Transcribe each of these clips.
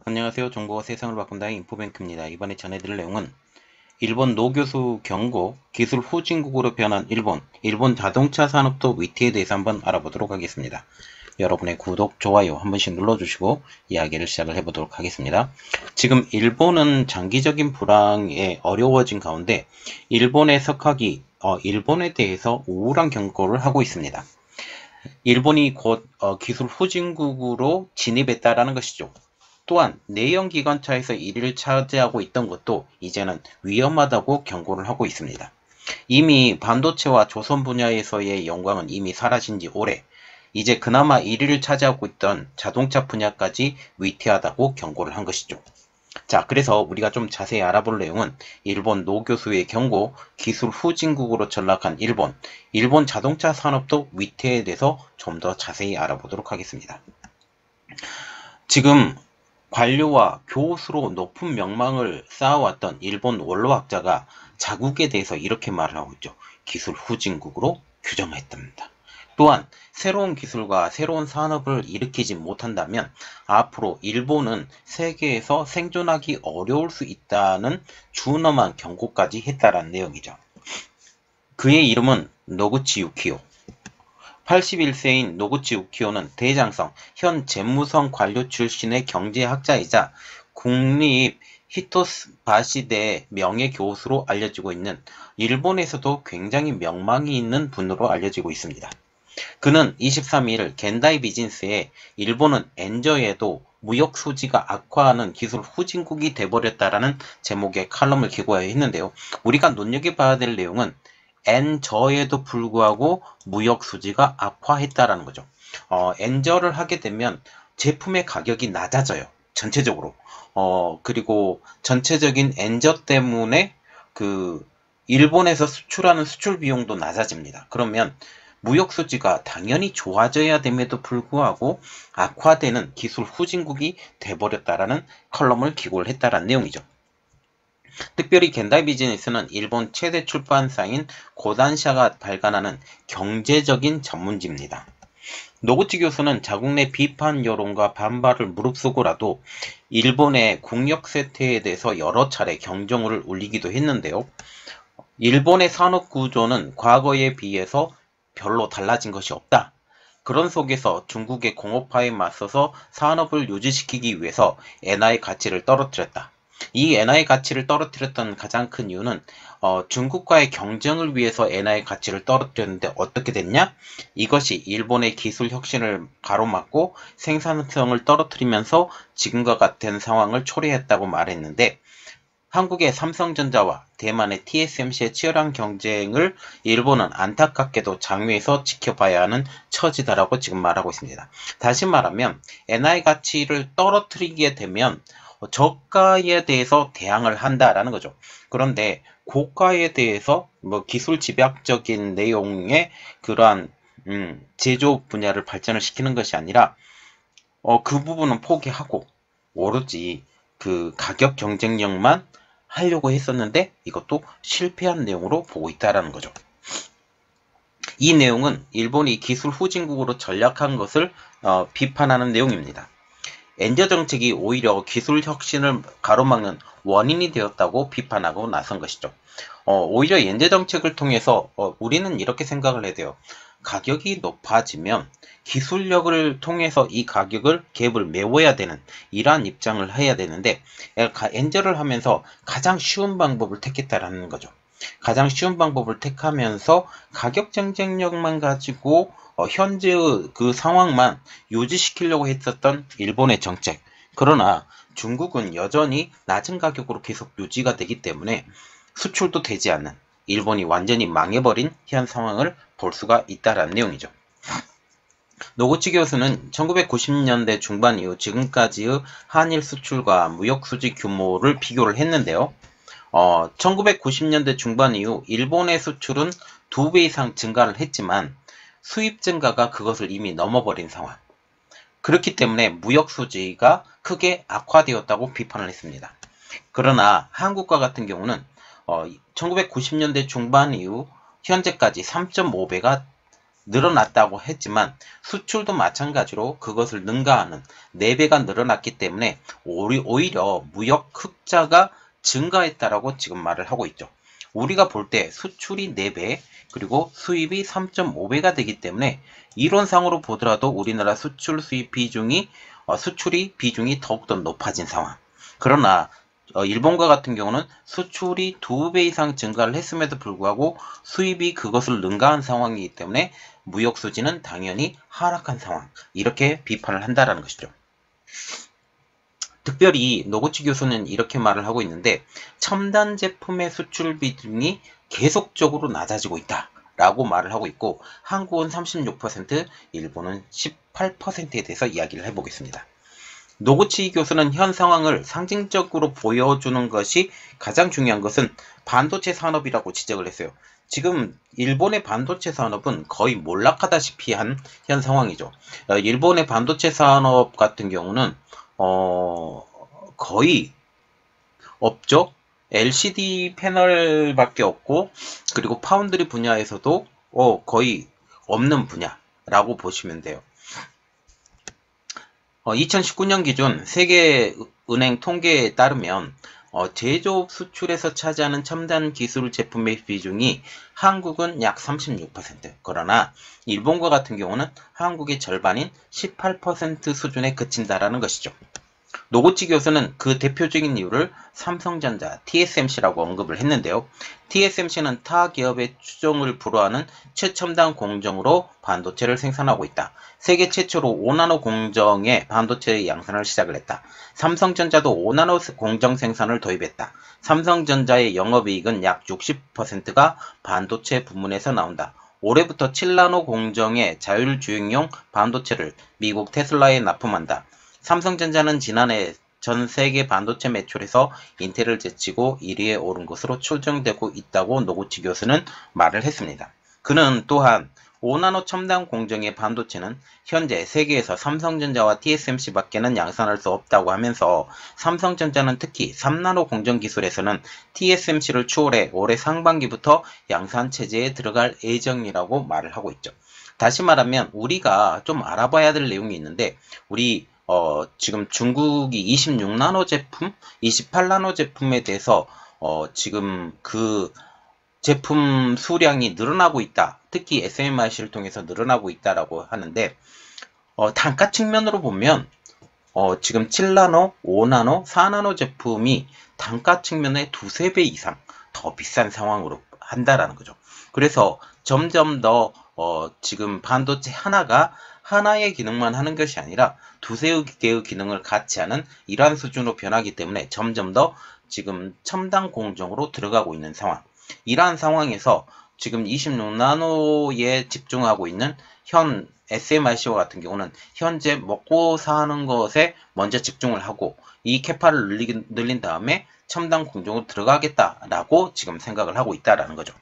안녕하세요. 정보가 세상을 바꾼다의 인포뱅크입니다. 이번에 전해드릴 내용은 일본 노 교수 경고, 기술 후진국으로 변한 일본 자동차 산업도 위태에 대해서 한번 알아보도록 하겠습니다. 여러분의 구독, 좋아요 한 번씩 눌러주시고 이야기를 시작을 해보도록 하겠습니다. 지금 일본은 장기적인 불황에 어려워진 가운데 일본의 석학이 일본에 대해서 우울한 경고를 하고 있습니다. 일본이 곧 기술 후진국으로 진입했다라는 것이죠. 또한 내연기관차에서 1위를 차지하고 있던 것도 이제는 위험하다고 경고를 하고 있습니다. 이미 반도체와 조선 분야에서의 영광은 이미 사라진 지 오래, 이제 그나마 1위를 차지하고 있던 자동차 분야까지 위태하다고 경고를 한 것이죠. 자, 그래서 우리가 좀 자세히 알아볼 내용은 일본 노 교수의 경고, 기술 후진국으로 전락한 일본 자동차 산업도 위태에 대해서 좀 더 자세히 알아보도록 하겠습니다. 지금 관료와 교수로 높은 명망을 쌓아왔던 일본 원로학자가 자국에 대해서 이렇게 말을 하고 있죠. 기술 후진국으로 규정했답니다. 또한 새로운 기술과 새로운 산업을 일으키지 못한다면 앞으로 일본은 세계에서 생존하기 어려울 수 있다는 준엄한 경고까지 했다라는 내용이죠. 그의 이름은 노구치 유키오. 81세인 노구치 유키오는 대장성, 현 재무성 관료 출신의 경제학자이자 국립 히토바시대 명예교수로 알려지고 있는 일본에서도 굉장히 명망이 있는 분으로 알려지고 있습니다. 그는 23일 겐다이 비즈니스에 일본은 엔저에도 무역 수지가 악화하는 기술 후진국이 돼버렸다라는 제목의 칼럼을 기고했는데요. 우리가 눈여겨봐야 될 내용은 엔저에도 불구하고 무역 수지가 악화했다라는 거죠. 엔저를 하게 되면 제품의 가격이 낮아져요. 전체적으로. 그리고 전체적인 엔저 때문에 그 일본에서 수출하는 수출 비용도 낮아집니다. 그러면 무역 수지가 당연히 좋아져야 됨에도 불구하고 악화되는 기술 후진국이 돼버렸다라는 컬럼을 기고를 했다라는 내용이죠. 특별히 겐다이 비즈니스는 일본 최대 출판사인 고단샤가 발간하는 경제적인 전문지입니다. 노구치 교수는 자국 내 비판 여론과 반발을 무릅쓰고라도 일본의 국력 쇠퇴에 대해서 여러 차례 경종을 울리기도 했는데요. 일본의 산업 구조는 과거에 비해서 별로 달라진 것이 없다. 그런 속에서 중국의 공업화에 맞서서 산업을 유지시키기 위해서 엔화의 가치를 떨어뜨렸다. 이 엔화의 가치를 떨어뜨렸던 가장 큰 이유는 중국과의 경쟁을 위해서 엔화의 가치를 떨어뜨렸는데 어떻게 됐냐? 이것이 일본의 기술 혁신을 가로막고 생산성을 떨어뜨리면서 지금과 같은 상황을 초래했다고 말했는데, 한국의 삼성전자와 대만의 TSMC의 치열한 경쟁을 일본은 안타깝게도 장외에서 지켜봐야 하는 처지다라고 지금 말하고 있습니다. 다시 말하면 엔화의 가치를 떨어뜨리게 되면 저가에 대해서 대항을 한다라는 거죠. 그런데 고가에 대해서 기술 집약적인 내용의 그러한 제조 분야를 발전을 시키는 것이 아니라 그 부분은 포기하고 오로지 그 가격 경쟁력만 하려고 했었는데 이것도 실패한 내용으로 보고 있다라는 거죠. 이 내용은 일본이 기술 후진국으로 전락한 것을 비판하는 내용입니다. 엔저 정책이 오히려 기술 혁신을 가로막는 원인이 되었다고 비판하고 나선 것이죠. 오히려 엔저 정책을 통해서 우리는 이렇게 생각을 해야 돼요. 가격이 높아지면 기술력을 통해서 이 가격을 갭을 메워야 되는 이러한 입장을 해야 되는데 엔저를 하면서 가장 쉬운 방법을 택했다라는 거죠. 가장 쉬운 방법을 택하면서 가격 경쟁력만 가지고 현재의 그 상황만 유지시키려고 했었던 일본의 정책. 그러나 중국은 여전히 낮은 가격으로 계속 유지가 되기 때문에 수출도 되지 않는 일본이 완전히 망해버린 현 상황을 볼 수가 있다라는 내용이죠. 노구치 교수는 1990년대 중반 이후 지금까지의 한일 수출과 무역 수지 규모를 비교를 했는데요. 1990년대 중반 이후 일본의 수출은 2배 이상 증가를 했지만 수입 증가가 그것을 이미 넘어버린 상황. 그렇기 때문에 무역 수지가 크게 악화되었다고 비판을 했습니다. 그러나 한국과 같은 경우는 1990년대 중반 이후 현재까지 3.5배가 늘어났다고 했지만 수출도 마찬가지로 그것을 능가하는 4배가 늘어났기 때문에 오히려 무역 흑자가 증가했다라고 지금 말을 하고 있죠. 우리가 볼 때 수출이 4배 그리고 수입이 3.5배가 되기 때문에 이론상으로 보더라도 우리나라 수출 수입 비중이 수출이 비중이 더욱더 높아진 상황. 그러나 일본과 같은 경우는 수출이 2배 이상 증가를 했음에도 불구하고 수입이 그것을 능가한 상황이기 때문에 무역 수지는 당연히 하락한 상황. 이렇게 비판을 한다라는 것이죠. 특별히 노구치 교수는 이렇게 말을 하고 있는데 첨단 제품의 수출 비중이 계속적으로 낮아지고 있다 라고 말을 하고 있고 한국은 36%, 일본은 18%에 대해서 이야기를 해보겠습니다. 노구치 교수는 현 상황을 상징적으로 보여주는 것이 가장 중요한 것은 반도체 산업이라고 지적을 했어요. 지금 일본의 반도체 산업은 거의 몰락하다시피 한 현 상황이죠. 일본의 반도체 산업 같은 경우는 거의 없죠. LCD 패널밖에 없고 그리고 파운드리 분야에서도 거의 없는 분야라고 보시면 돼요. 2019년 기준 세계은행 통계에 따르면 제조업 수출에서 차지하는 첨단 기술 제품의 비중이 한국은 약 36%, 그러나 일본과 같은 경우는 한국의 절반인 18% 수준에 그친다라는 것이죠. 노구치 교수는 그 대표적인 이유를 삼성전자, TSMC라고 언급을 했는데요. TSMC는 타 기업의 추종을 불허하는 최첨단 공정으로 반도체를 생산하고 있다. 세계 최초로 5나노 공정의 반도체 양산을 시작을 했다. 삼성전자도 5나노 공정 생산을 도입했다. 삼성전자의 영업이익은 약 60%가 반도체 부문에서 나온다. 올해부터 7나노 공정의 자율주행용 반도체를 미국 테슬라에 납품한다. 삼성전자는 지난해 전 세계 반도체 매출에서 인텔을 제치고 1위에 오른 것으로 추정되고 있다고 노구치 교수는 말을 했습니다. 그는 또한 5나노 첨단 공정의 반도체는 현재 세계에서 삼성전자와 TSMC밖에는 양산할 수 없다고 하면서 삼성전자는 특히 3나노 공정 기술에서는 TSMC를 추월해 올해 상반기부터 양산 체제에 들어갈 예정이라고 말을 하고 있죠. 다시 말하면 우리가 좀 알아봐야 될 내용이 있는데 지금 중국이 26나노 제품, 28나노 제품에 대해서 지금 그 제품 수량이 늘어나고 있다. 특히 SMIC를 통해서 늘어나고 있다라고 하는데 단가 측면으로 보면 지금 7나노, 5나노, 4나노 제품이 단가 측면에 2~3배 이상 더 비싼 상황으로 한다라는 거죠. 그래서 점점 더 지금 반도체 하나의 기능만 하는 것이 아니라 2~3개의 기능을 같이 하는 이러한 수준으로 변하기 때문에 점점 더 지금 첨단 공정으로 들어가고 있는 상황. 이러한 상황에서 지금 26나노에 집중하고 있는 현 SMIC와 같은 경우는 현재 먹고 사는 것에 먼저 집중을 하고 이 캐파를 늘린 다음에 첨단 공정으로 들어가겠다라고 지금 생각을 하고 있다라는 거죠.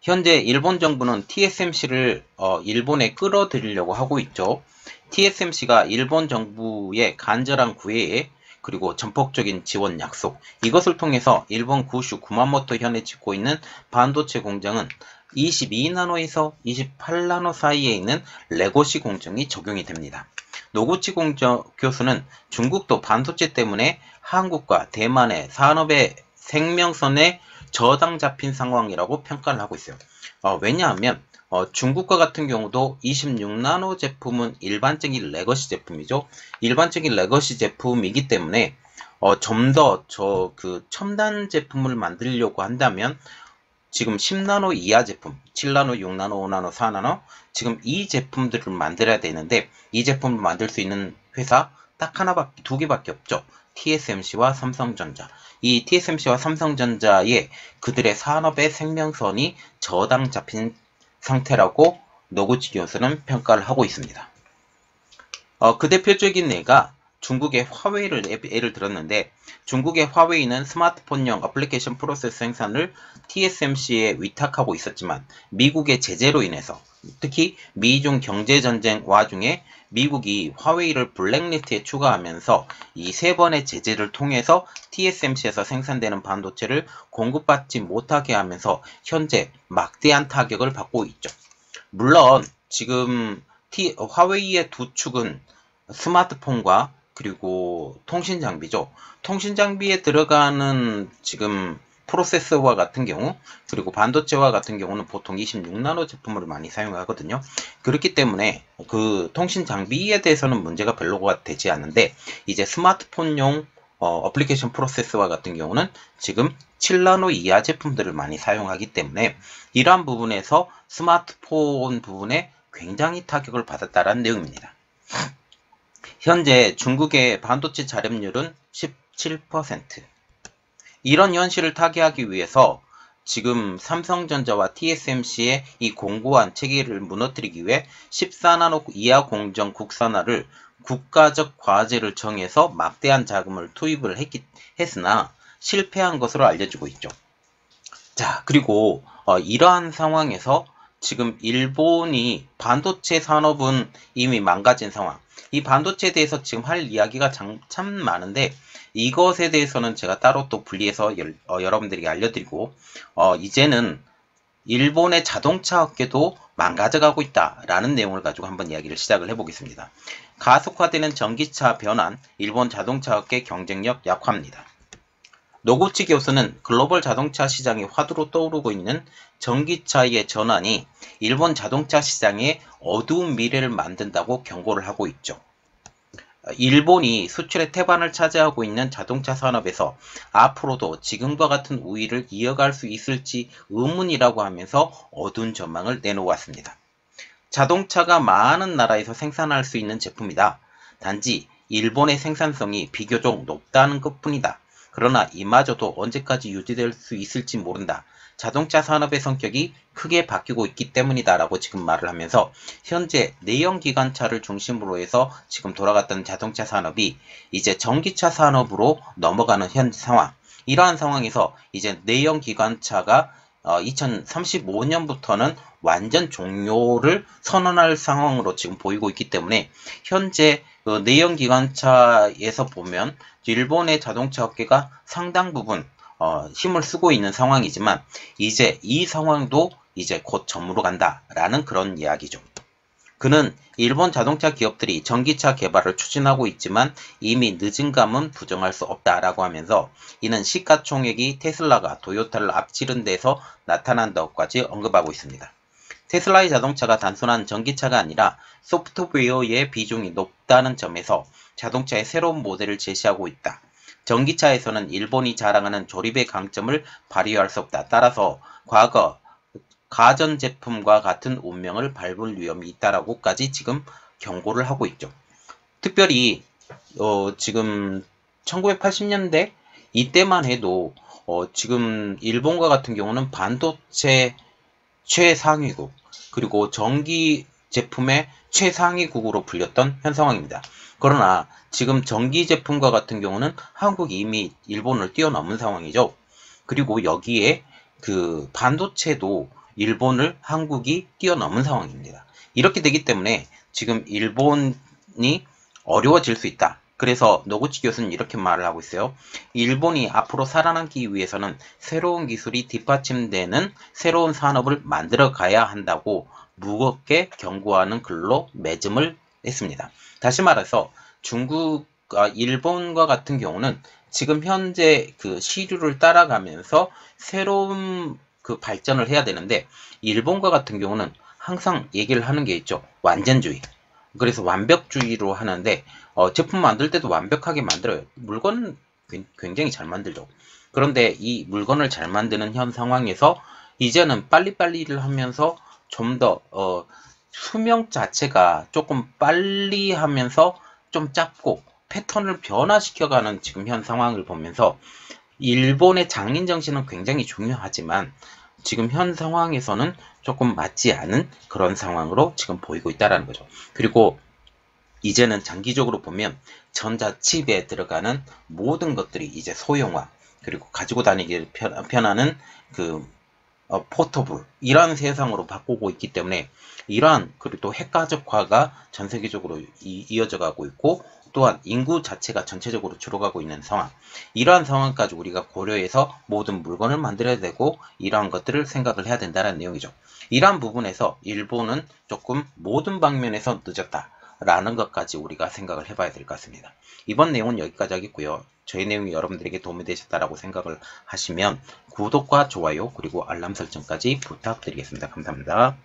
현재 일본 정부는 TSMC를 일본에 끌어들이려고 하고 있죠. TSMC가 일본 정부의 간절한 구애에 그리고 전폭적인 지원 약속, 이것을 통해서 일본 구슈 구마모토 현에 짓고 있는 반도체 공장은 22나노에서 28나노 사이에 있는 레고시 공정이 적용이 됩니다. 노구치 교수는 중국도 반도체 때문에 한국과 대만의 산업의 생명선에 저당 잡힌 상황이라고 평가를 하고 있어요. 왜냐하면 중국과 같은 경우도 26나노 제품은 일반적인 레거시 제품이죠. 일반적인 레거시 제품이기 때문에 좀 더 그 첨단 제품을 만들려고 한다면 지금 10나노 이하 제품, 7나노, 6나노, 5나노, 4나노 지금 이 제품들을 만들어야 되는데 이 제품을 만들 수 있는 회사 딱 두 개밖에 없죠. TSMC와 삼성전자. 이 TSMC와 삼성전자의 그들의 산업의 생명선이 저당 잡힌 상태라고 노구치 교수는 평가를 하고 있습니다. 그 대표적인 예가 중국의 화웨이를 예를 들었는데 중국의 화웨이는 스마트폰용 애플리케이션 프로세서 생산을 TSMC에 위탁하고 있었지만 미국의 제재로 인해서 특히 미중 경제전쟁 와중에 미국이 화웨이를 블랙리스트에 추가하면서 이 3번의 제재를 통해서 TSMC에서 생산되는 반도체를 공급받지 못하게 하면서 현재 막대한 타격을 받고 있죠. 물론 지금 화웨이의 두 축은 스마트폰과 그리고 통신 장비죠. 통신 장비에 들어가는 지금 프로세서와 같은 경우, 그리고 반도체와 같은 경우는 보통 26나노 제품을 많이 사용하거든요. 그렇기 때문에 그 통신 장비에 대해서는 문제가 별로가 되지 않는데, 이제 스마트폰용 어플리케이션 프로세서와 같은 경우는 지금 7나노 이하 제품들을 많이 사용하기 때문에 이러한 부분에서 스마트폰 부분에 굉장히 타격을 받았다는 내용입니다. 현재 중국의 반도체 자립률은 17%. 이런 현실을 타개하기 위해서 지금 삼성전자와 TSMC의 이 공고한 체계를 무너뜨리기 위해 14나노 이하 공정 국산화를 국가적 과제를 정해서 막대한 자금을 투입을 했으나 실패한 것으로 알려지고 있죠. 자, 그리고 이러한 상황에서 지금 일본이 반도체 산업은 이미 망가진 상황. 이 반도체에 대해서 지금 할 이야기가 참 많은데 이것에 대해서는 제가 따로 또 분리해서 여러분들에게 알려드리고, 이제는 일본의 자동차 업계도 망가져가고 있다라는 내용을 가지고 한번 이야기를 시작을 해보겠습니다. 가속화되는 전기차 변환, 일본 자동차 업계 경쟁력 약화입니다. 노구치 교수는 글로벌 자동차 시장이 화두로 떠오르고 있는 전기차의 전환이 일본 자동차 시장에 어두운 미래를 만든다고 경고를 하고 있죠. 일본이 수출의 태반을 차지하고 있는 자동차 산업에서 앞으로도 지금과 같은 우위를 이어갈 수 있을지 의문이라고 하면서 어두운 전망을 내놓았습니다. 자동차가 많은 나라에서 생산할 수 있는 제품이다. 단지 일본의 생산성이 비교적 높다는 것뿐이다. 그러나 이마저도 언제까지 유지될 수 있을지 모른다. 자동차 산업의 성격이 크게 바뀌고 있기 때문이다 라고 지금 말을 하면서 현재 내연기관차를 중심으로 해서 지금 돌아갔던 자동차 산업이 이제 전기차 산업으로 넘어가는 현재 상황, 이러한 상황에서 이제 내연기관차가 2035년부터는 완전 종료를 선언할 상황으로 지금 보이고 있기 때문에 현재 내연기관차에서 보면 일본의 자동차 업계가 상당 부분 힘을 쓰고 있는 상황이지만 이제 이 상황도 이제 곧 저물어 간다라는 그런 이야기죠. 그는 일본 자동차 기업들이 전기차 개발을 추진하고 있지만 이미 늦은 감은 부정할 수 없다라고 하면서 이는 시가총액이 테슬라가 도요타를 앞지른 데서 나타난다고까지 언급하고 있습니다. 테슬라의 자동차가 단순한 전기차가 아니라 소프트웨어의 비중이 높다는 점에서 자동차의 새로운 모델을 제시하고 있다. 전기차에서는 일본이 자랑하는 조립의 강점을 발휘할 수 없다. 따라서 과거 가전제품과 같은 운명을 밟을 위험이 있다라고까지 지금 경고를 하고 있죠. 특별히 지금 1980년대 이때만 해도 지금 일본과 같은 경우는 반도체 최상위국 그리고 전기 제품의 최상위국으로 불렸던 현 상황입니다. 그러나 지금 전기 제품과 같은 경우는 한국이 이미 일본을 뛰어넘은 상황이죠. 그리고 여기에 그 반도체도 일본을 한국이 뛰어넘은 상황입니다. 이렇게 되기 때문에 지금 일본이 어려워질 수 있다. 그래서 노구치 교수는 이렇게 말을 하고 있어요. 일본이 앞으로 살아남기 위해서는 새로운 기술이 뒷받침되는 새로운 산업을 만들어 가야 한다고 무겁게 경고하는 글로 매짐을 했습니다. 다시 말해서 일본과 같은 경우는 지금 현재 그 시류를 따라가면서 새로운 그 발전을 해야 되는데 일본과 같은 경우는 항상 얘기를 하는 게 있죠. 완전주의. 그래서 완벽주의로 하는데 제품 만들 때도 완벽하게 만들어요. 물건은 굉장히 잘 만들죠. 그런데 이 물건을 잘 만드는 현 상황에서 이제는 빨리빨리 일을 하면서 좀 더 수명 자체가 조금 빨리 하면서 좀 짧고 패턴을 변화시켜가는 지금 현 상황을 보면서 일본의 장인 정신은 굉장히 중요하지만 지금 현 상황에서는 조금 맞지 않은 그런 상황으로 지금 보이고 있다는 거죠. 그리고 이제는 장기적으로 보면 전자칩에 들어가는 모든 것들이 이제 소형화, 그리고 가지고 다니기 편하는 그 포터블, 이러한 세상으로 바꾸고 있기 때문에 이러한 그리고 또 핵가족화가 전 세계적으로 이어져 가고 있고 또한 인구 자체가 전체적으로 줄어가고 있는 상황, 이러한 상황까지 우리가 고려해서 모든 물건을 만들어야 되고 이러한 것들을 생각을 해야 된다는 내용이죠. 이러한 부분에서 일본은 조금 모든 방면에서 늦었다 라는 것까지 우리가 생각을 해봐야 될 것 같습니다. 이번 내용은 여기까지 하겠고요. 저희 내용이 여러분들에게 도움이 되셨다라고 생각을 하시면 구독과 좋아요 그리고 알람 설정까지 부탁드리겠습니다. 감사합니다.